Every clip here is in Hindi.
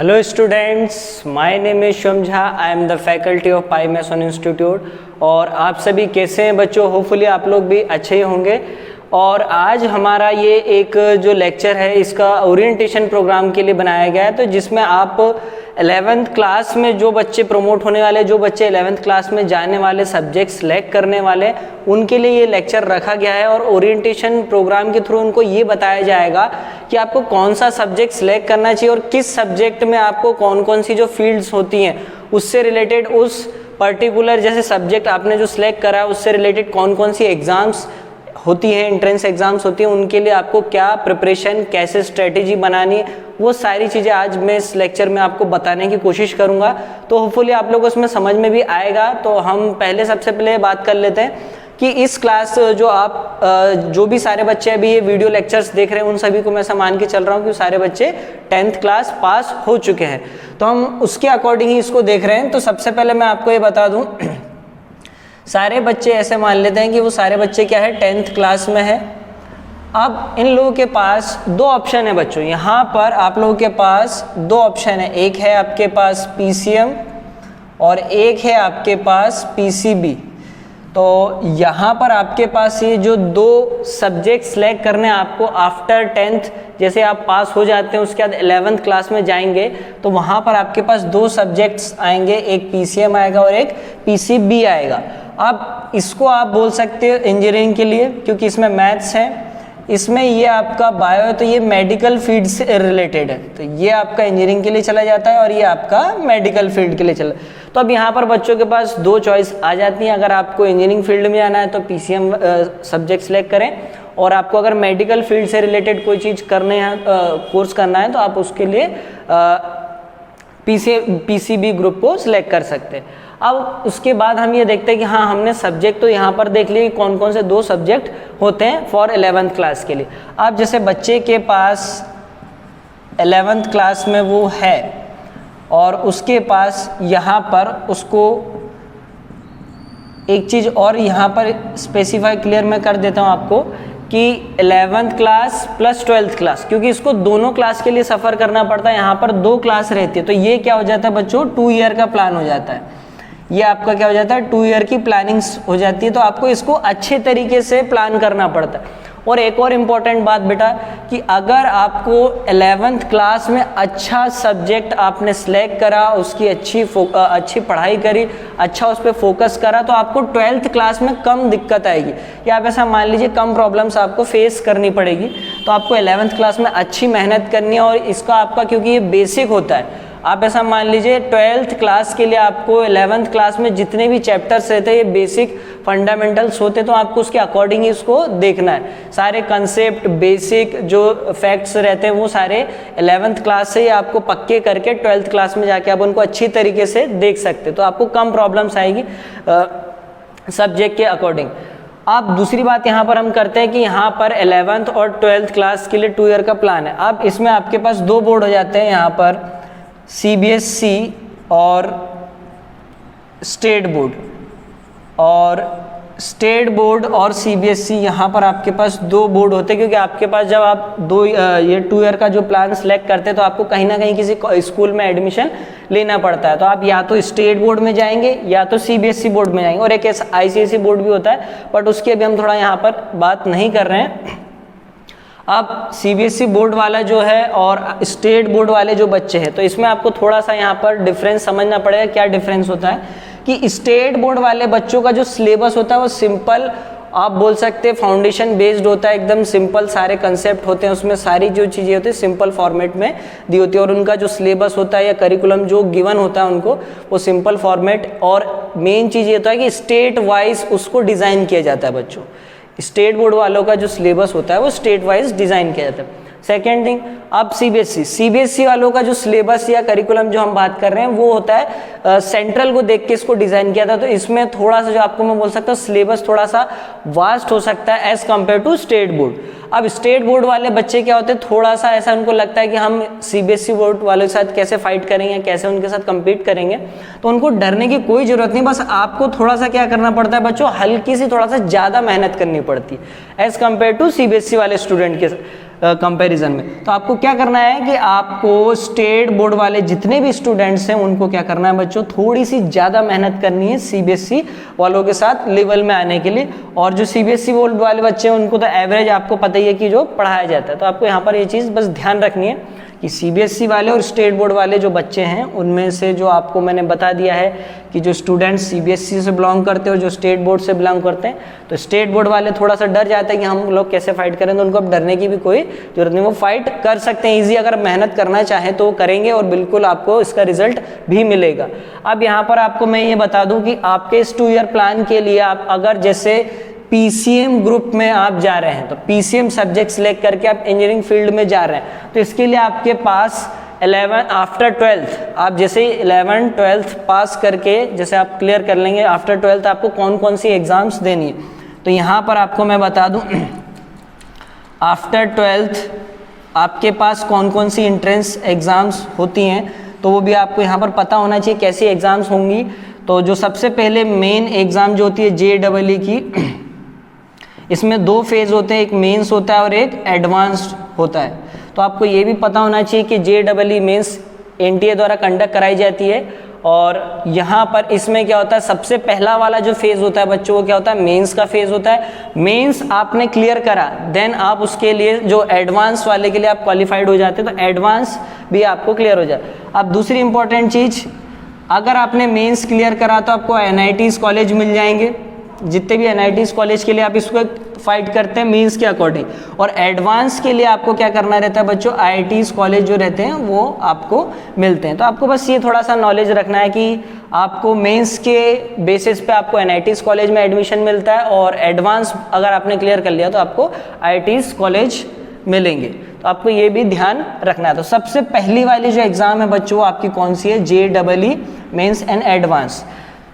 Hello students, my name is Shum Jha. I am the faculty of Pi Mason Institute. और आप सभी कैसे हैं बच्चों? होपफुली आप लोग भी अच्छे ही होंगे। और आज हमारा ये एक जो लेक्चर है इसका ओरिएंटेशन प्रोग्राम के लिए बनाया गया है, तो जिसमें आप 11th क्लास में जो बच्चे प्रमोट होने वाले, जो बच्चे 11th क्लास में जाने वाले, सब्जेक्ट सेलेक्ट करने वाले, उनके लिए ये लेक्चर रखा गया है। और ओरिएंटेशन प्रोग्राम के थ्रू उनको ये बताया जाएगा कि आपको कौन सा सब्जेक्ट सेलेक्ट करना चाहिए और किस सब्जेक्ट में आपको कौन कौन सी जो फील्ड्स होती हैं उससे रिलेटेड, उस पर्टिकुलर जैसे सब्जेक्ट आपने जो सिलेक्ट करा है उससे रिलेटेड कौन कौन सी एग्जाम्स होती हैं, एंट्रेंस एग्जाम्स होती हैं, उनके लिए आपको क्या प्रिपरेशन, कैसे स्ट्रेटेजी बनानी है, वो सारी चीज़ें आज मैं इस लेक्चर में आपको बताने की कोशिश करूंगा। तो होपफुली आप लोगों को उसमें समझ में भी आएगा। तो हम सबसे पहले बात कर लेते हैं कि इस क्लास जो भी सारे बच्चे अभी ये वीडियो लेक्चर्स देख रहे हैं, उन सभी को मैं ऐसा मान के चल रहा हूँ कि सारे बच्चे 10th क्लास पास हो चुके हैं। तो हम उसके अकॉर्डिंग ही इसको देख रहे हैं। तो सबसे पहले मैं आपको ये बता दूँ, सारे बच्चे ऐसे मान लेते हैं कि वो सारे बच्चे क्या है, 10th क्लास में है। अब इन लोगों के पास दो ऑप्शन है बच्चों, यहाँ पर आप लोगों के पास दो ऑप्शन है। एक है आपके पास PCM और एक है आपके पास PCB। तो यहाँ पर आपके पास ये जो दो सब्जेक्ट सेलेक्ट करने आपको आफ्टर 10th, जैसे आप पास हो जाते हैं उसके बाद 11th क्लास में जाएंगे, तो वहाँ पर आपके पास दो सब्जेक्ट्स आएंगे, एक PCM आएगा और एक PCB आएगा। अब इसको आप बोल सकते हो इंजीनियरिंग के लिए, क्योंकि इसमें मैथ्स है, इसमें ये आपका बायो है, तो ये मेडिकल फील्ड से रिलेटेड है, तो ये आपका इंजीनियरिंग के लिए चला जाता है और ये आपका मेडिकल फील्ड के लिए चला। तो अब यहाँ पर बच्चों के पास दो चॉइस आ जाती हैं। अगर आपको इंजीनियरिंग फील्ड में आना है तो PCM सब्जेक्ट सेलेक्ट करें, और आपको अगर मेडिकल फील्ड से रिलेटेड कोई चीज़ करने हैं, कोर्स करना है, तो आप उसके लिए PCB ग्रुप को सिलेक्ट कर सकते हैं। अब उसके बाद हम ये देखते हैं कि हाँ, हमने सब्जेक्ट तो यहाँ पर देख लिए कौन कौन से दो सब्जेक्ट होते हैं फॉर 11th क्लास के लिए। अब जैसे बच्चे के पास 11th क्लास में वो है और उसके पास यहाँ पर उसको एक चीज़ और यहाँ पर स्पेसिफाई क्लियर मैं कर देता हूँ आपको कि 11th class plus 12th class, क्योंकि इसको दोनों क्लास के लिए सफ़र करना पड़ता है। यहाँ पर दो क्लास रहती है, तो ये क्या हो जाता है बच्चों, 2 ईयर का प्लान हो जाता है। ये आपका क्या हो जाता है, 2 ईयर की प्लानिंग्स हो जाती है। तो आपको इसको अच्छे तरीके से प्लान करना पड़ता है। और एक और इम्पॉर्टेंट बात बेटा, कि अगर आपको 11th क्लास में अच्छा सब्जेक्ट आपने सेलेक्ट करा, उसकी अच्छी पढ़ाई करी, अच्छा उस पर फोकस करा, तो आपको 12th क्लास में कम दिक्कत आएगी, या आप ऐसा मान लीजिए कम प्रॉब्लम्स आपको फेस करनी पड़ेगी। तो आपको 11th क्लास में अच्छी मेहनत करनी है, और इसका आपका क्योंकि ये बेसिक होता है, आप ऐसा मान लीजिए 12th क्लास के लिए आपको 11th क्लास में जितने भी चैप्टर्स रहते हैं ये बेसिक फंडामेंटल्स होते हैं, तो आपको उसके अकॉर्डिंग ही इसको देखना है। सारे कंसेप्ट, बेसिक जो फैक्ट्स रहते हैं वो सारे 11th क्लास से ही आपको पक्के करके 12th क्लास में जाके आप उनको अच्छी तरीके से देख सकते, तो आपको कम प्रॉब्लम्स आएगी सब्जेक्ट के अकॉर्डिंग। अब दूसरी बात यहाँ पर हम करते हैं कि यहाँ पर 11th और 12th क्लास के लिए 2 ईयर का प्लान है। अब इसमें आपके पास दो बोर्ड हो जाते हैं, यहाँ पर CBSE और स्टेट बोर्ड। और स्टेट बोर्ड और CBSE यहाँ पर आपके पास दो बोर्ड होते हैं, क्योंकि आपके पास जब आप ये 2 ईयर का जो प्लान सेलेक्ट करते हैं तो आपको कहीं ना कहीं किसी स्कूल में एडमिशन लेना पड़ता है। तो आप या तो स्टेट बोर्ड में जाएंगे या तो CBSE बोर्ड में जाएंगे, और एक ICSE बोर्ड भी होता है, बट उसकी अभी हम थोड़ा यहाँ पर बात नहीं कर रहे हैं। अब CBSE बोर्ड वाला जो है और स्टेट बोर्ड वाले जो बच्चे हैं, तो इसमें आपको थोड़ा सा यहाँ पर डिफरेंस समझना पड़ेगा। क्या डिफरेंस होता है कि स्टेट बोर्ड वाले बच्चों का जो सिलेबस होता है वो सिंपल, आप बोल सकते हैं फाउंडेशन बेस्ड होता है, एकदम सिंपल सारे कंसेप्ट होते हैं, उसमें सारी जो चीज़ें होती है सिंपल फॉर्मेट में दी होती है, और उनका जो सिलेबस होता है या करिकुलम जो गिवन होता है उनको, वो सिंपल फॉर्मेट। और मेन चीज़ ये होता है कि स्टेट वाइज उसको डिज़ाइन किया जाता है बच्चों। स्टेट बोर्ड वालों का जो सिलेबस होता है वो स्टेट वाइज डिज़ाइन किया जाता है। सेकेंड थिंग, अब CBSE वालों का जो सिलेबस या करिकुलम जो हम बात कर रहे हैं वो होता है सेंट्रल को देख के इसको डिज़ाइन किया था। तो इसमें थोड़ा सा जो आपको मैं बोल सकता हूँ सिलेबस थोड़ा सा वास्ट हो सकता है as compare to state board. अब स्टेट बोर्ड वाले बच्चे क्या होते हैं, थोड़ा सा ऐसा उनको लगता है कि हम CBSE बोर्ड वालों के साथ कैसे फाइट करेंगे, कैसे उनके साथ कम्पीट करेंगे, तो उनको डरने की कोई ज़रूरत नहीं। बस आपको थोड़ा सा क्या करना पड़ता है बच्चों, हल्की सी थोड़ा सा ज़्यादा मेहनत करनी पड़ती है एज कम्पेयर टू CBSE वाले स्टूडेंट के साथ। कंपैरिजन में। तो आपको क्या करना है कि आपको स्टेट बोर्ड वाले जितने भी स्टूडेंट्स हैं उनको क्या करना है बच्चों, थोड़ी सी ज़्यादा मेहनत करनी है सीबीएसई वालों के साथ लेवल में आने के लिए। और जो सीबीएसई बोर्ड वाले बच्चे हैं उनको तो एवरेज आपको पता ही है कि जो पढ़ाया जाता है। तो आपको यहाँ पर ये चीज़ बस ध्यान रखनी है कि सीबीएसई वाले और स्टेट बोर्ड वाले जो बच्चे हैं उनमें से जो आपको मैंने बता दिया है कि जो स्टूडेंट्स सीबीएसई से बिलोंग करते हैं और जो स्टेट बोर्ड से बिलोंग करते हैं, तो स्टेट बोर्ड वाले थोड़ा सा डर जाते हैं कि हम लोग कैसे फाइट करें, तो उनको अब डरने की भी कोई जरूरत नहीं, वो फाइट कर सकते हैं ईजी, अगर मेहनत करना चाहें तो करेंगे और बिल्कुल आपको इसका रिजल्ट भी मिलेगा। अब यहाँ पर आपको मैं ये बता दूँ कि आपके इस 2 ईयर प्लान के लिए आप अगर जैसे पीसीएम ग्रुप में आप जा रहे हैं, तो पीसीएम सब्जेक्ट सेलेक्ट करके आप इंजीनियरिंग फील्ड में जा रहे हैं, तो इसके लिए आपके पास 11 आफ्टर 12th, आप जैसे 11 12th पास करके जैसे आप क्लियर कर लेंगे, आफ्टर 12th आपको कौन कौन सी एग्जाम्स देनी है। तो यहाँ पर आपको मैं बता दूँ आफ्टर 12th आपके पास कौन कौन सी एंट्रेंस एग्ज़ाम्स होती हैं, तो वो भी आपको यहाँ पर पता होना चाहिए कैसी एग्ज़ाम्स होंगी। तो जो सबसे पहले मेन एग्ज़ाम जो होती है JEE की, इसमें 2 फेज़ होते हैं, एक मेंस होता है और एक एडवांस्ड होता है। तो आपको ये भी पता होना चाहिए कि JEE मेंस NTA द्वारा कंडक्ट कराई जाती है, और यहाँ पर इसमें क्या होता है, सबसे पहला वाला जो फेज़ होता है बच्चों वो क्या होता है, मेंस का फेज़ होता है। मेंस आपने क्लियर करा देन आप उसके लिए जो एडवांस वाले के लिए आप क्वालिफाइड हो जाते हैं, तो एडवांस भी आपको क्लियर हो जाए। अब दूसरी इंपॉर्टेंट चीज़, अगर आपने मेंस क्लियर करा तो आपको NITs कॉलेज मिल जाएंगे, जितने भी NITs कॉलेज के लिए आप इसको फाइट करते हैं मेंस के अकॉर्डिंग, और एडवांस के लिए आपको क्या करना रहता है बच्चों, IITs कॉलेज जो रहते हैं वो आपको मिलते हैं। तो आपको बस ये थोड़ा सा नॉलेज रखना है कि आपको मेंस के बेसिस पे आपको NITs कॉलेज में एडमिशन मिलता है, और एडवांस अगर आपने क्लियर कर लिया तो आपको IITs कॉलेज मिलेंगे। तो आपको ये भी ध्यान रखना है। तो सबसे पहली वाली जो एग्ज़ाम है बच्चों वो आपकी कौन सी है, JEE मेंस एंड एडवांस,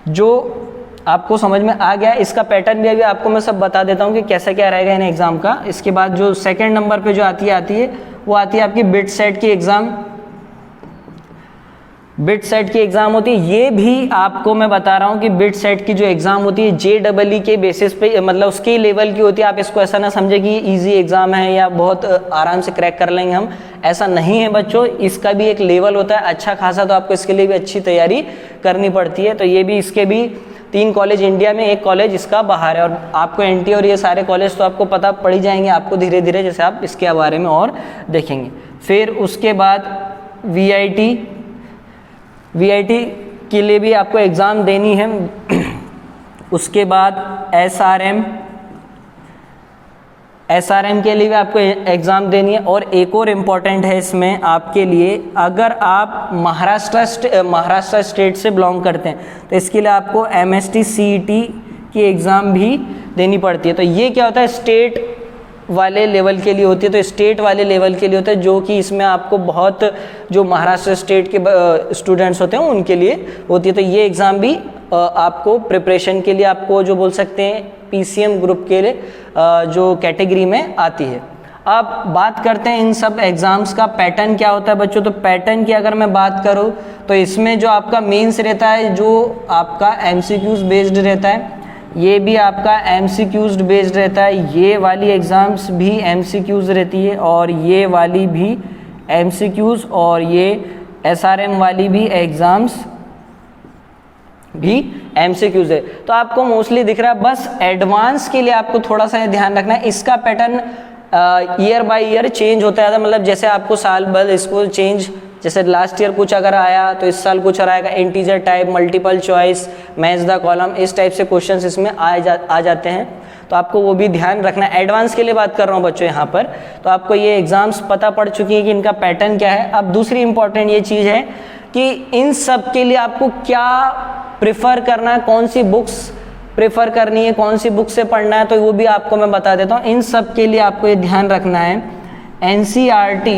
जो आपको समझ में आ गया। इसका पैटर्न भी अभी आपको मैं सब बता देता हूँ कि कैसा क्या रहेगा इन एग्ज़ाम का। इसके बाद जो सेकंड नंबर पे जो आती है वो आती है आपकी बिट सेट की एग्ज़ाम। बिट सेट की एग्ज़ाम होती है, ये भी आपको मैं बता रहा हूँ कि बिट सेट की जो एग्ज़ाम होती है JEE के बेसिस पे, मतलब उसके लेवल की होती है। आप इसको ऐसा ना समझे कि ईजी एग्ज़ाम है या बहुत आराम से क्रैक कर लेंगे हम, ऐसा नहीं है बच्चों। इसका भी एक लेवल होता है अच्छा खासा, तो आपको इसके लिए भी अच्छी तैयारी करनी पड़ती है। तो ये भी, इसके भी 3 कॉलेज इंडिया में, 1 कॉलेज इसका बाहर है, और आपको NTA और ये सारे कॉलेज तो आपको पता पड़ ही जाएंगे आपको धीरे धीरे, जैसे आप इसके बारे में और देखेंगे। फिर उसके बाद VIT के लिए भी आपको एग्ज़ाम देनी है। उसके बाद SRM के लिए भी आपको एग्ज़ाम देनी है। और एक और इम्पॉर्टेंट है इसमें आपके लिए, अगर आप महाराष्ट्र स्टेट से बिलोंग करते हैं तो इसके लिए आपको MST CET की एग्ज़ाम भी देनी पड़ती है। तो ये क्या होता है, स्टेट वाले लेवल के लिए होती है। तो स्टेट वाले लेवल के लिए होता है, जो कि इसमें आपको बहुत जो महाराष्ट्र स्टेट के स्टूडेंट्स होते हैं उनके लिए होती है। तो ये एग्ज़ाम भी आपको प्रिपरेशन के लिए, आपको जो बोल सकते हैं PCM ग्रुप के लिए जो कैटेगरी में आती है। अब बात करते हैं इन सब एग्ज़ाम्स का पैटर्न क्या होता है बच्चों। तो पैटर्न की अगर मैं बात करूँ तो इसमें जो आपका मेंस रहता है, जो आपका MCQs बेस्ड रहता है, ये भी आपका MCQs बेस्ड रहता है। ये वाली एग्ज़ाम्स भी MCQs रहती है, और ये वाली भी MCQs, और ये SRM वाली भी एग्ज़ाम्स भी MCQs है। तो आपको मोस्टली दिख रहा है। बस एडवांस के लिए आपको थोड़ा सा ध्यान रखना है, इसका pattern year by year change होता है। मतलब जैसे आपको साल भर इसको चेंज, जैसे लास्ट ईयर कुछ अगर आया तो इस साल कुछ आएगा, integer type, multiple choice, match the column, इस टाइप से क्वेश्चंस इसमें आ जाते हैं। तो आपको वो भी ध्यान रखना है। एडवांस के लिए बात कर रहा हूँ बच्चों यहाँ पर। तो आपको ये एग्ज़ाम्स पता पड़ चुकी है कि इनका पैटर्न क्या है। अब दूसरी इंपॉर्टेंट ये चीज़ है कि इन सब के लिए आपको क्या प्रेफर करना है, कौन सी बुक्स प्रेफर करनी है, कौन सी बुक से पढ़ना है, तो वो भी आपको मैं बता देता हूँ। इन सब के लिए आपको ये ध्यान रखना है, NCERT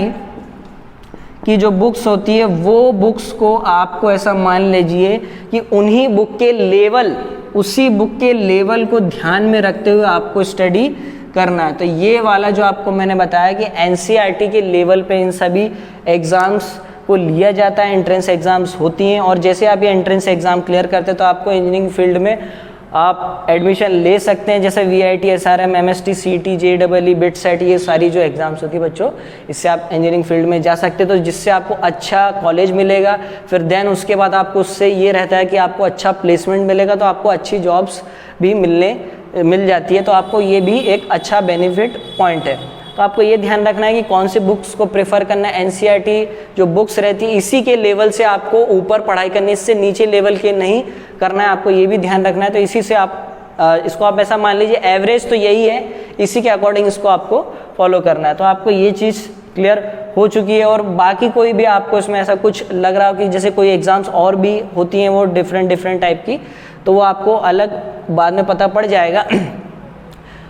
की जो बुक्स होती है वो बुक्स को आपको ऐसा मान लीजिए कि उन्हीं बुक के लेवल, उसी बुक के लेवल को ध्यान में रखते हुए आपको स्टडी करना है। तो ये वाला जो आपको मैंने बताया कि NCERT के लेवल पे इन सभी एग्ज़ाम्स को लिया जाता है, एंट्रेंस एग्ज़ाम्स होती हैं। और जैसे आप ये एंट्रेंस एग्ज़ाम क्लियर करते हैं तो आपको इंजीनियरिंग फील्ड में आप एडमिशन ले सकते हैं, जैसे VIT, SRM, MST, CT, JEE, bit set, ये सारी जो एग्ज़ाम्स होती है बच्चों, इससे आप इंजीनियरिंग फील्ड में जा सकते हैं, तो जिससे आपको अच्छा कॉलेज मिलेगा। फिर देन उसके बाद आपको उससे ये रहता है कि आपको अच्छा प्लेसमेंट मिलेगा, तो आपको अच्छी जॉब्स भी मिल जाती है, तो आपको ये भी एक अच्छा बेनिफिट पॉइंट है। तो आपको ये ध्यान रखना है कि कौन सी बुक्स को प्रेफर करना है। NCERT जो बुक्स रहती है इसी के लेवल से आपको ऊपर पढ़ाई करनी है, इससे नीचे लेवल के नहीं करना है, आपको ये भी ध्यान रखना है। तो इसी से आप इसको आप ऐसा मान लीजिए, एवरेज तो यही है, इसी के अकॉर्डिंग इसको आपको फॉलो करना है। तो आपको ये चीज़ क्लियर हो चुकी है। और बाकी कोई भी आपको इसमें ऐसा कुछ लग रहा हो कि जैसे कोई एग्ज़ाम्स और भी होती हैं वो डिफरेंट टाइप की, तो वो आपको अलग बाद में पता पड़ जाएगा।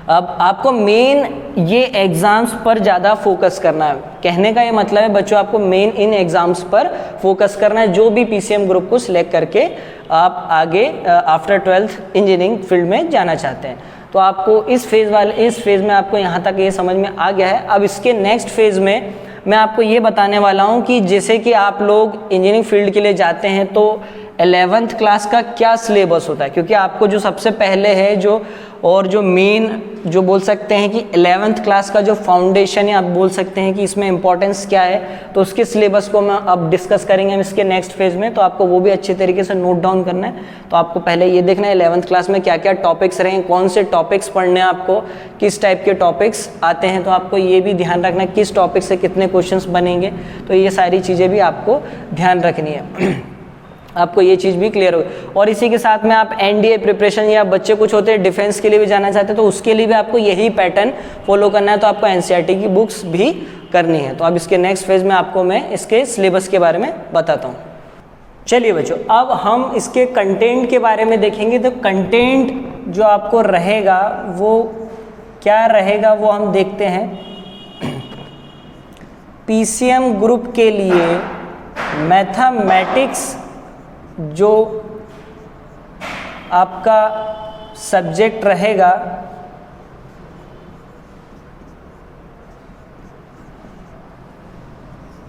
अब आपको मेन ये एग्ज़ाम्स पर ज़्यादा फोकस करना है। कहने का ये मतलब है बच्चों, आपको मेन इन एग्ज़ाम्स पर फोकस करना है, जो भी PCM ग्रुप को सिलेक्ट करके आप आगे आफ्टर 12th इंजीनियरिंग फील्ड में जाना चाहते हैं। तो आपको इस फेज़ में आपको यहाँ तक ये समझ में आ गया है। अब इसके नेक्स्ट फेज़ में मैं आपको ये बताने वाला हूँ कि जैसे कि आप लोग इंजीनियरिंग फील्ड के लिए जाते हैं तो 11th क्लास का क्या सिलेबस होता है, क्योंकि आपको जो सबसे पहले है जो मेन जो बोल सकते हैं कि 11th क्लास का जो फाउंडेशन है, आप बोल सकते हैं कि इसमें इंपॉर्टेंस क्या है, तो उसके सिलेबस को मैं अब डिस्कस करेंगे हम इसके नेक्स्ट फेज में। तो आपको वो भी अच्छे तरीके से नोट डाउन करना है। तो आपको पहले ये देखना है 11th क्लास में क्या क्या टॉपिक्स रहें, कौन से टॉपिक्स पढ़ने हैं आपको, किस टाइप के टॉपिक्स आते हैं, तो आपको ये भी ध्यान रखना है किस टॉपिक से कितने क्वेश्चंस बनेंगे। तो ये सारी चीज़ें भी आपको ध्यान रखनी है। आपको ये चीज़ भी क्लियर होगी। और इसी के साथ में आप NDA प्रिपरेशन, या बच्चे कुछ होते हैं डिफेंस के लिए भी जाना चाहते हैं, तो उसके लिए भी आपको यही पैटर्न फॉलो करना है। तो आपको NCERT की बुक्स भी करनी है। तो अब इसके नेक्स्ट फेज में आपको मैं इसके सिलेबस के बारे में बताता हूँ। चलिए बच्चों, अब हम इसके कंटेंट के बारे में देखेंगे। तो कंटेंट जो आपको रहेगा वो क्या रहेगा वो हम देखते हैं। PCM ग्रुप के लिए मैथमेटिक्स जो आपका सब्जेक्ट रहेगा,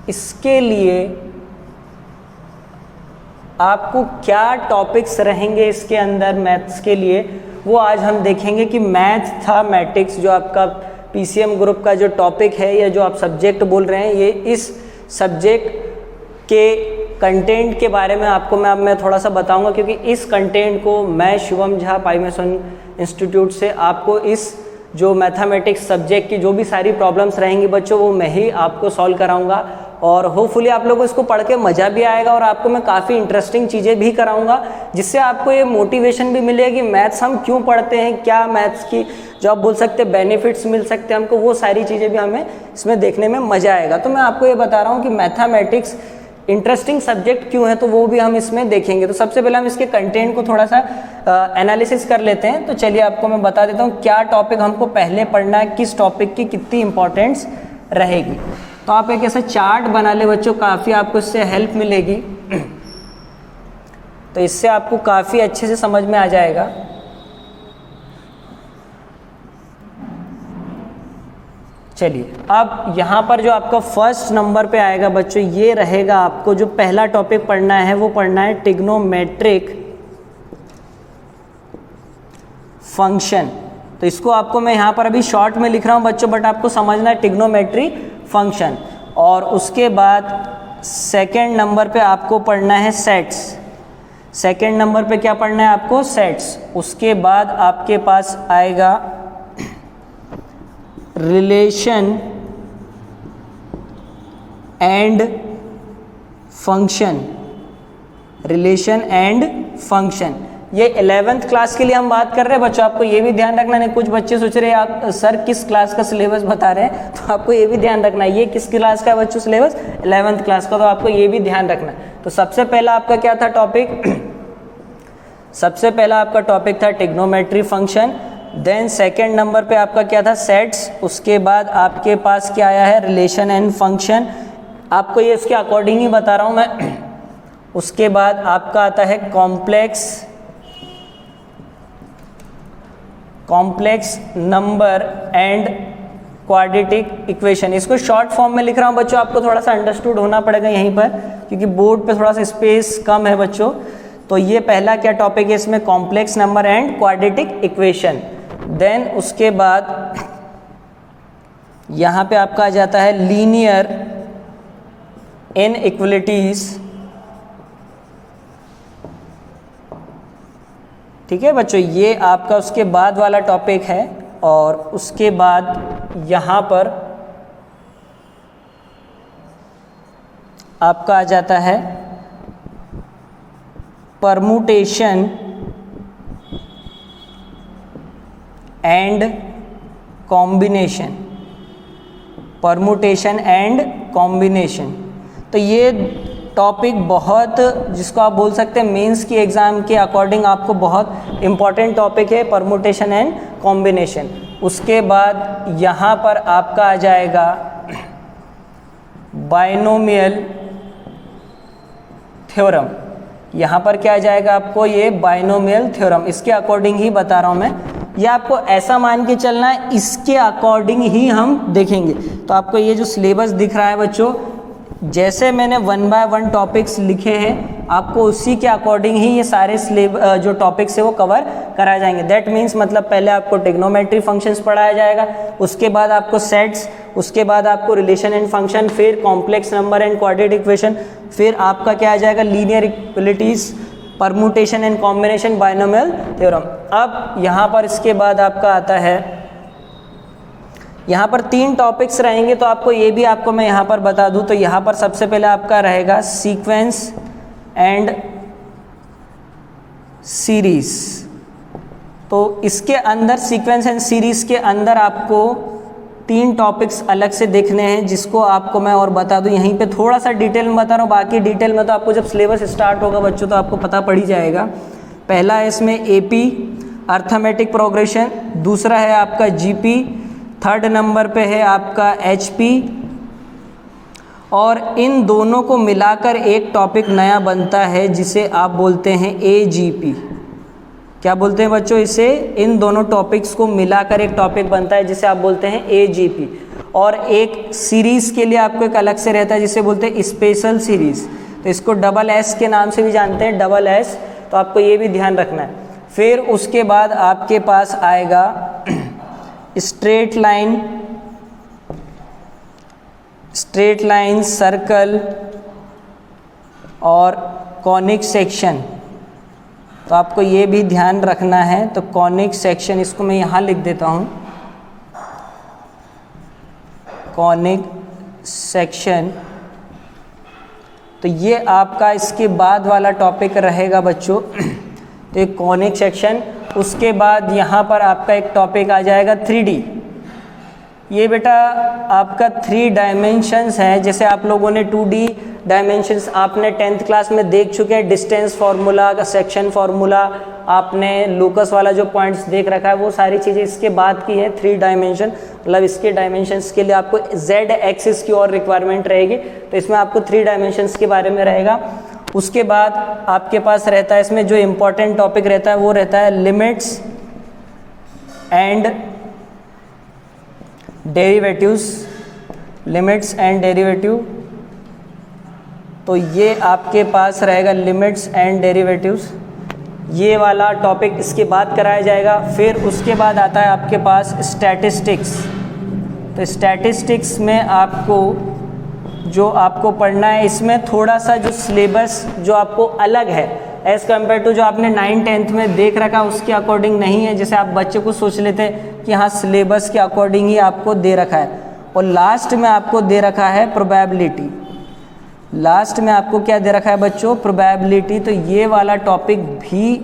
इसके लिए आपको क्या टॉपिक्स रहेंगे इसके अंदर मैथ्स के लिए, वो आज हम देखेंगे कि मैथमेटिक्स जो आपका PCM ग्रुप का जो टॉपिक है या जो आप सब्जेक्ट बोल रहे हैं, ये इस सब्जेक्ट के कंटेंट के बारे में आपको मैं थोड़ा सा बताऊंगा, क्योंकि इस कंटेंट को मैं शिवम झा पाइमेसन इंस्टीट्यूट से आपको इस जो मैथमेटिक्स सब्जेक्ट की जो भी सारी प्रॉब्लम्स रहेंगी बच्चों, वो मैं ही आपको सॉल्व कराऊंगा। और होपफुली आप लोगों को इसको पढ़ के मज़ा भी आएगा, और आपको मैं काफ़ी इंटरेस्टिंग चीज़ें भी कराऊंगा, जिससे आपको ये मोटिवेशन भी मिलेगा कि मैथ्स हम क्यों पढ़ते हैं, क्या मैथ्स की जो आप बोल सकते हैं बेनिफिट्स मिल सकते हैं हमको, वो सारी चीज़ें भी हमें इसमें देखने में मज़ा आएगा। तो मैं आपको ये बता रहा हूँ कि मैथमेटिक्स इंटरेस्टिंग सब्जेक्ट क्यों है, तो वो भी हम इसमें देखेंगे। तो सबसे पहले हम इसके कंटेंट को थोड़ा सा एनालिसिस कर लेते हैं। तो चलिए आपको मैं बता देता हूँ क्या टॉपिक हमको पहले पढ़ना है, किस टॉपिक की कितनी इंपॉर्टेंस रहेगी। तो आप एक ऐसा चार्ट बना ले बच्चों, काफ़ी आपको इससे हेल्प मिलेगी। तो इससे आपको काफ़ी अच्छे से समझ में आ जाएगा। चलिए, अब यहाँ पर जो आपका फर्स्ट नंबर पे आएगा बच्चों, ये रहेगा आपको जो पहला टॉपिक पढ़ना है वो पढ़ना है ट्रिग्नोमेट्रिक फंक्शन। तो इसको आपको मैं यहाँ पर अभी शॉर्ट में लिख रहा हूँ बच्चों, बट आपको समझना है ट्रिग्नोमेट्री फंक्शन। और उसके बाद सेकेंड नंबर पे आपको पढ़ना है सेट्स। सेकेंड नंबर पे क्या पढ़ना है आपको? सेट्स। उसके बाद आपके पास आएगा relation and function. Relation and function, ये 11th क्लास के लिए हम बात कर रहे हैं बच्चों। आपको ये भी ध्यान रखना है, कुछ बच्चे सोच रहे हैं आप सर किस क्लास का सिलेबस बता रहे हैं, तो आपको ये भी ध्यान रखना है ये किस क्लास का है बच्चों सिलेबस, 11th क्लास का। तो आपको ये भी ध्यान रखना है। तो सबसे पहला आपका क्या था टॉपिक? सबसे पहला आपका टॉपिक था trigonometry function. Then second number पे आपका क्या था? सेट्स। उसके बाद आपके पास क्या आया है? Relation and function. आपको ये इसके अकॉर्डिंग ही बता रहा हूँ मैं। उसके बाद आपका आता है complex number and quadratic equation. इसको शॉर्ट फॉर्म में लिख रहा हूँ बच्चों, आपको थोड़ा सा अंडरस्टूड होना पड़ेगा यहीं पर, क्योंकि बोर्ड पे थोड़ा सा स्पेस कम है बच्चों। तो ये पहला क्या टॉपिक है इसमें, complex number and quadratic equation. Then उसके बाद यहाँ पे आपका आ जाता है लीनियर इनइक्वलिटीज। ठीक है बच्चों, ये आपका उसके बाद वाला टॉपिक है। और उसके बाद यहाँ पर आपका आ जाता है permutation and combination. Permutation and combination, तो ये टॉपिक बहुत, जिसको आप बोल सकते हैं मेंस की एग्ज़ाम के अकॉर्डिंग आपको बहुत इम्पॉर्टेंट टॉपिक है, परमुटेशन एंड कॉम्बिनेशन। उसके बाद यहाँ पर आपका आ जाएगा बाइनोमियल थ्योरम। यहाँ पर क्या आ जाएगा आपको, ये बाइनोमियल थ्योरम, इसके अकॉर्डिंग ही बता रहा हूँ मैं। ये आपको ऐसा मान के चलना है, इसके अकॉर्डिंग ही हम देखेंगे। तो आपको ये जो सिलेबस दिख रहा है बच्चों, जैसे मैंने 1 बाय 1 टॉपिक्स लिखे हैं, आपको उसी के अकॉर्डिंग ही ये सारे जो टॉपिक्स है वो कवर कराए जाएंगे। दैट मीन्स मतलब पहले आपको ट्रिग्नोमेट्री फंक्शंस पढ़ाया जाएगा, उसके बाद आपको सेट्स, उसके बाद आपको रिलेशन एंड फंक्शन, फिर complex number and quadratic equation, फिर आपका क्या आ जाएगा linear equalities, permutation and combination, binomial theorem. अब यहाँ पर इसके बाद आपका आता है, यहाँ पर 3 टॉपिक्स रहेंगे, तो आपको ये भी आपको मैं यहाँ पर बता दूँ। तो यहाँ पर सबसे पहले आपका रहेगा सीक्वेंस एंड सीरीज। तो इसके अंदर सीक्वेंस एंड सीरीज के अंदर आपको 3 टॉपिक्स अलग से देखने हैं, जिसको आपको मैं और बता दूं। यहीं पे थोड़ा सा डिटेल में बता रहा हूँ, बाकी डिटेल में तो आपको जब सिलेबस स्टार्ट होगा बच्चों तो आपको पता पड़ ही जाएगा। पहला है इसमें एपी अर्थमेटिक प्रोग्रेशन, दूसरा है आपका जीपी, थर्ड नंबर पे है आपका एचपी, और इन दोनों को मिलाकर एक टॉपिक नया बनता है जिसे आप बोलते हैं एजीपी। क्या बोलते हैं बच्चों इसे, इन दोनों टॉपिक्स को मिलाकर एक टॉपिक बनता है जिसे आप बोलते हैं एजीपी। और एक सीरीज़ के लिए आपको एक अलग से रहता है जिसे बोलते हैं स्पेशल सीरीज़, तो इसको डबल एस के नाम से भी जानते हैं, डबल एस, तो आपको ये भी ध्यान रखना है। फिर उसके बाद आपके पास आएगा स्ट्रेट लाइन, सर्कल और कॉनिक सेक्शन, तो आपको ये भी ध्यान रखना है। तो कॉनिक सेक्शन, इसको मैं यहाँ लिख देता हूँ, कॉनिक सेक्शन, तो ये आपका इसके बाद वाला टॉपिक रहेगा बच्चों। तो एक कॉनिक सेक्शन, उसके बाद यहाँ पर आपका एक टॉपिक आ जाएगा 3D। ये बेटा आपका 3 डायमेंशंस है, जैसे आप लोगों ने 2D डायमेंशंस आपने 10th क्लास में देख चुके हैं, डिस्टेंस फार्मूला का सेक्शन फार्मूला, आपने लोकस वाला जो पॉइंट्स देख रखा है, वो सारी चीज़ें इसके बाद की है 3 डायमेंशन। मतलब इसके डायमेंशंस के लिए आपको z एक्सिस की और रिक्वायरमेंट रहेगी, तो इसमें आपको 3 डायमेंशंस के बारे में रहेगा। उसके बाद आपके पास रहता है, इसमें जो इम्पोर्टेंट टॉपिक रहता है वो रहता है limits and derivatives, limits and derivative. तो ये आपके पास रहेगा लिमिट्स एंड डेरिवेटिव्स, ये वाला टॉपिक इसके बाद कराया जाएगा। फिर उसके बाद आता है आपके पास स्टैटिस्टिक्स। तो स्टैटिस्टिक्स में आपको जो आपको पढ़ना है, इसमें थोड़ा सा जो सिलेबस जो आपको अलग है एज़ कम्पेयर टू जो आपने 9th-10th में देख रखा उसके अकॉर्डिंग नहीं है। जैसे आप बच्चे को सोच लेते हैं कि हाँ सिलेबस के अकॉर्डिंग ही आपको दे रखा है। और लास्ट में आपको दे रखा है प्रोबेबिलिटी, लास्ट में आपको क्या दे रखा है बच्चों, प्रोबेबिलिटी। तो ये वाला टॉपिक भी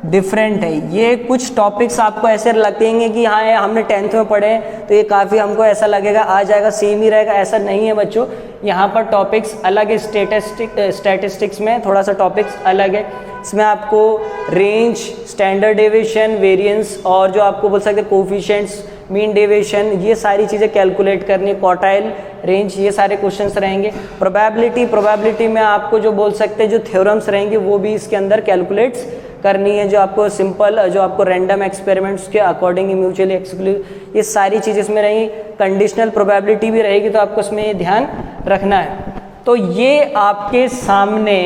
डिफरेंट है। ये कुछ टॉपिक्स आपको ऐसे लगेंगे कि हाँ ये हमने 10th में पढ़े तो ये काफ़ी हमको ऐसा लगेगा आ जाएगा, सेम ही रहेगा, ऐसा नहीं है बच्चों। यहाँ पर टॉपिक्स अलग है, स्टैटिस्टिक्स में थोड़ा सा टॉपिक्स अलग है। इसमें आपको रेंज, स्टैंडर्ड डेविएशन, वेरिएंस और जो आपको बोल सकते हैं कोफिशिएंट्स, मीन डेविएशन, ये सारी चीज़ें कैलकुलेट करनी है, क्वार्टाइल रेंज, ये सारे क्वेश्चंस रहेंगे। प्रोबेबिलिटी में आपको जो बोल सकते हैं जो थ्योरम्स रहेंगे वो भी इसके अंदर कैलकुलेट्स करनी है, जो आपको सिंपल, जो आपको रैंडम एक्सपेरिमेंट्स के अकॉर्डिंग म्यूचुअली एक्सक्लूसिव, ये सारी चीज़ें इसमें रहेंगी। कंडीशनल प्रोबेबिलिटी भी रहेगी, तो आपको इसमें ये ध्यान रखना है। तो ये आपके सामने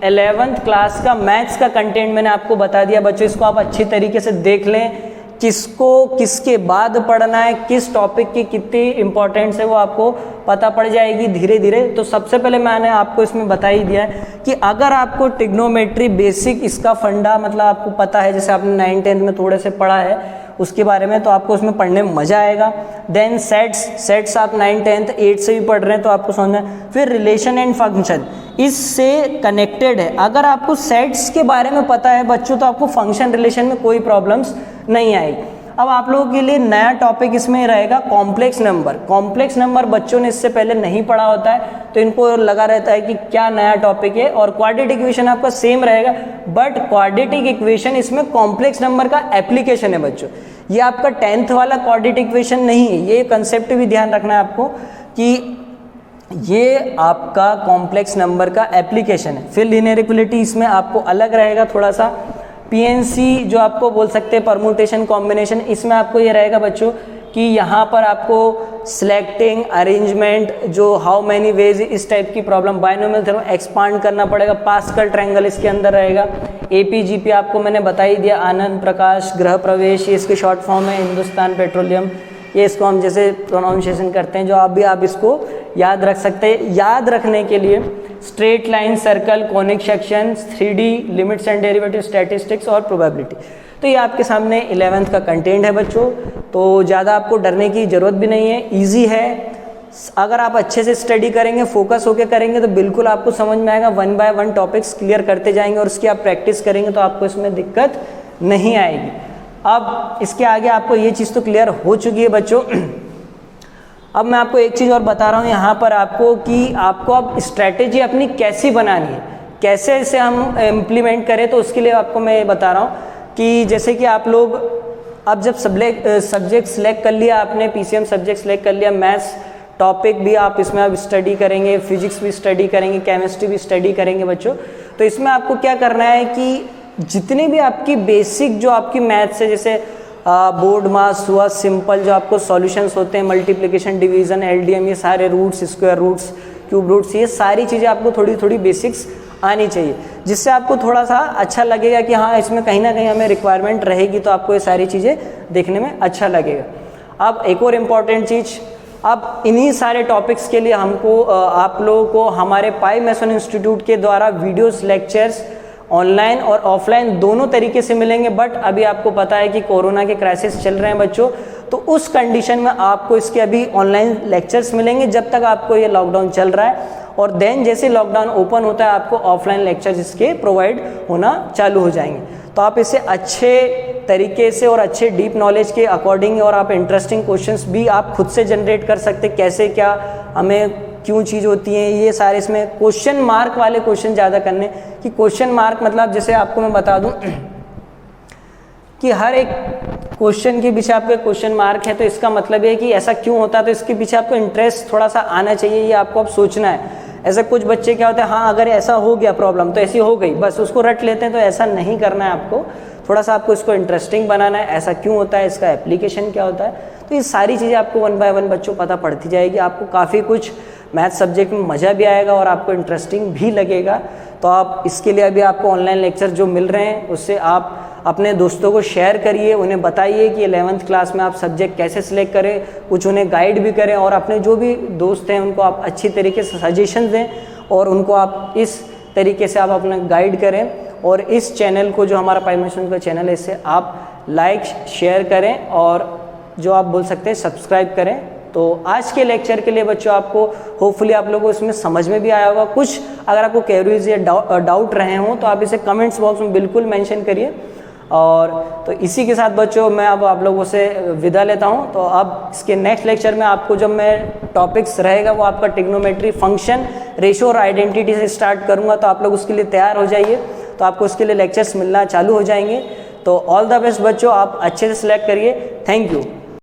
11th क्लास का मैथ्स का कंटेंट मैंने आपको बता दिया बच्चों, इसको आप अच्छी तरीके से देख लें, किसको किसके बाद पढ़ना है, किस टॉपिक की कितनी इंपॉर्टेंस है वो आपको पता पड़ जाएगी धीरे धीरे। तो सबसे पहले मैंने आपको इसमें बता ही दिया है कि अगर आपको ट्रिग्नोमेट्री बेसिक इसका फंडा मतलब आपको पता है, जैसे आपने 9th 10th में थोड़े से पढ़ा है उसके बारे में, तो आपको उसमें पढ़ने में मज़ा आएगा। देन सेट्स आप 9th 10th 8th से भी पढ़ रहे हैं तो आपको समझना है। फिर रिलेशन एंड फंक्शन इससे कनेक्टेड है, अगर आपको सेट्स के बारे में पता है बच्चों तो आपको फंक्शन रिलेशन में कोई प्रॉब्लम्स नहीं आएगी। अब आप लोगों के लिए नया टॉपिक इसमें रहेगा कॉम्प्लेक्स नंबर। कॉम्प्लेक्स नंबर बच्चों ने इससे पहले नहीं पढ़ा होता है तो इनको लगा रहता है कि क्या नया टॉपिक है। और क्वाड्रेटिक इक्वेशन आपका सेम रहेगा, बट क्वाड्रेटिक इक्वेशन इसमें कॉम्प्लेक्स नंबर का एप्लीकेशन है बच्चों। ये आपका 10th वाला क्वाड्रेटिक इक्वेशन नहीं है, ये कंसेप्ट भी ध्यान रखना है आपको कि ये आपका कॉम्प्लेक्स नंबर का एप्लीकेशन है। फिर लीनियर इक्विलिटी इसमें आपको अलग रहेगा थोड़ा सा। पीएनसी जो आपको बोल सकते हैं परम्यूटेशन कॉम्बिनेशन, इसमें आपको ये रहेगा बच्चों कि यहाँ पर आपको सिलेक्टिंग अरेंजमेंट जो हाउ मैनी वेज इस टाइप की प्रॉब्लम, बायनोमियल थ्योरम एक्सपांड करना पड़ेगा। पास्कल ट्रायंगल इसके अंदर रहेगा। एपीजीपी आपको मैंने बता ही दिया, आनंद प्रकाश गृह प्रवेश, ये इसके शॉर्ट फॉर्म है हिंदुस्तान पेट्रोलियम। ये इसको हम जैसे प्रोनाउंसिएशन करते हैं जो आप भी आप इसको याद रख सकते हैं। याद रखने के लिए straight line, circle, conic section, 3D, limits and derivative, statistics और प्रोबेबिलिटी। तो ये आपके सामने 11th का कंटेंट है बच्चों, तो ज़्यादा आपको डरने की ज़रूरत भी नहीं है, ईजी है। अगर आप अच्छे से स्टडी करेंगे, फोकस होकर करेंगे तो बिल्कुल आपको समझ में आएगा। 1 by 1 टॉपिक्स क्लियर करते जाएंगे और उसकी आप प्रैक्टिस करेंगे तो आपको इसमें दिक्कत नहीं आएगी। अब इसके आगे आपको ये चीज़ तो क्लियर हो चुकी है बच्चों। अब मैं आपको एक चीज़ और बता रहा हूँ यहाँ पर आपको कि आपको अब स्ट्रैटेजी अपनी कैसी बनानी है, कैसे इसे हम इम्प्लीमेंट करें। तो उसके लिए आपको मैं बता रहा हूँ कि जैसे कि आप लोग अब जब सब्जेक्ट सेलेक्ट कर लिया आपने, पीसीएम सब्जेक्ट सेलेक्ट कर लिया, मैथ्स टॉपिक भी आप इसमें अब स्टडी करेंगे, फिजिक्स भी स्टडी करेंगे, केमिस्ट्री भी स्टडी करेंगे बच्चों। तो इसमें आपको क्या करना है कि जितनी भी आपकी बेसिक जो आपकी मैथ्स है, जैसे बोर्ड मास हुआ, सिंपल जो आपको सॉल्यूशंस होते हैं, मल्टीप्लिकेशन, डिवीजन, एलडीएम, ये सारे roots, square roots, cube roots, ये सारी चीज़ें आपको थोड़ी थोड़ी बेसिक्स आनी चाहिए, जिससे आपको थोड़ा सा अच्छा लगेगा कि हाँ इसमें कहीं ना कहीं हमें रिक्वायरमेंट रहेगी, तो आपको ये सारी चीज़ें देखने में अच्छा लगेगा। अब एक और इम्पॉर्टेंट चीज़, अब इन्हीं सारे टॉपिक्स के लिए हमको आप लोगों को हमारे पाई मैसन इंस्टीट्यूट के द्वारा वीडियोस लेक्चर्स ऑनलाइन और ऑफलाइन दोनों तरीके से मिलेंगे। बट अभी आपको पता है कि कोरोना के क्राइसिस चल रहे हैं बच्चों, तो उस कंडीशन में आपको इसके अभी ऑनलाइन लेक्चर्स मिलेंगे जब तक आपको ये लॉकडाउन चल रहा है। और देन जैसे लॉकडाउन ओपन होता है आपको ऑफलाइन लेक्चर्स इसके प्रोवाइड होना चालू हो जाएंगे। तो आप इसे अच्छे तरीके से और अच्छे डीप नॉलेज के अकॉर्डिंग और आप इंटरेस्टिंग क्वेश्चंस भी आप खुद से जनरेट कर सकते, कैसे क्या हमें क्यों चीज़ होती है, ये सारे इसमें क्वेश्चन मार्क वाले क्वेश्चन ज़्यादा करने कि क्वेश्चन मार्क मतलब जैसे आपको मैं बता दूं कि हर एक क्वेश्चन के पीछे आपके क्वेश्चन मार्क है, तो इसका मतलब ये है कि ऐसा क्यों होता है, तो इसके पीछे आपको इंटरेस्ट थोड़ा सा आना चाहिए, ये आपको अब सोचना है। ऐसे कुछ बच्चे क्या होते हैं, हाँ अगर ऐसा हो गया प्रॉब्लम तो ऐसी हो गई, बस उसको रट लेते हैं, तो ऐसा नहीं करना है आपको। थोड़ा सा आपको इसको इंटरेस्टिंग बनाना है, ऐसा क्यों होता है, इसका एप्लीकेशन क्या होता है। तो ये सारी चीज़ें आपको 1 by 1 बच्चों पता पड़ती जाएगी। आपको काफ़ी कुछ मैथ सब्जेक्ट में मज़ा भी आएगा और आपको इंटरेस्टिंग भी लगेगा। तो आप इसके लिए अभी आपको ऑनलाइन लेक्चर जो मिल रहे हैं उससे आप अपने दोस्तों को शेयर करिए, उन्हें बताइए कि 11th क्लास में आप सब्जेक्ट कैसे सिलेक्ट करें, कुछ उन्हें गाइड भी करें और अपने जो भी दोस्त हैं उनको आप अच्छी तरीके से सजेशन दें और उनको आप इस तरीके से आप अपना गाइड करें। और इस चैनल को जो हमारा पाई मैसन का चैनल है इससे आप लाइक शेयर करें और जो आप बोल सकते हैं सब्सक्राइब करें। तो आज के लेक्चर के लिए बच्चों आपको होपफुली आप लोगों को इसमें समझ में भी आया होगा। कुछ अगर आपको क्वेरीज या डाउट रहे हों तो आप इसे कमेंट्स बॉक्स में बिल्कुल मेंशन करिए। और तो इसी के साथ बच्चों मैं अब आप लोगों से विदा लेता हूं। तो अब इसके नेक्स्ट लेक्चर में आपको जब मैं टॉपिक्स रहेगा वो आपका ट्रिग्नोमेट्री, फंक्शन, रेशो और आइडेंटिटी से स्टार्ट करूंगा, तो आप लोग उसके लिए तैयार हो जाइए। तो आपको उसके लिए लेक्चर्स मिलना चालू हो जाएंगे। तो ऑल द बेस्ट बच्चों, आप अच्छे से सिलेक्ट करिए। Thank you.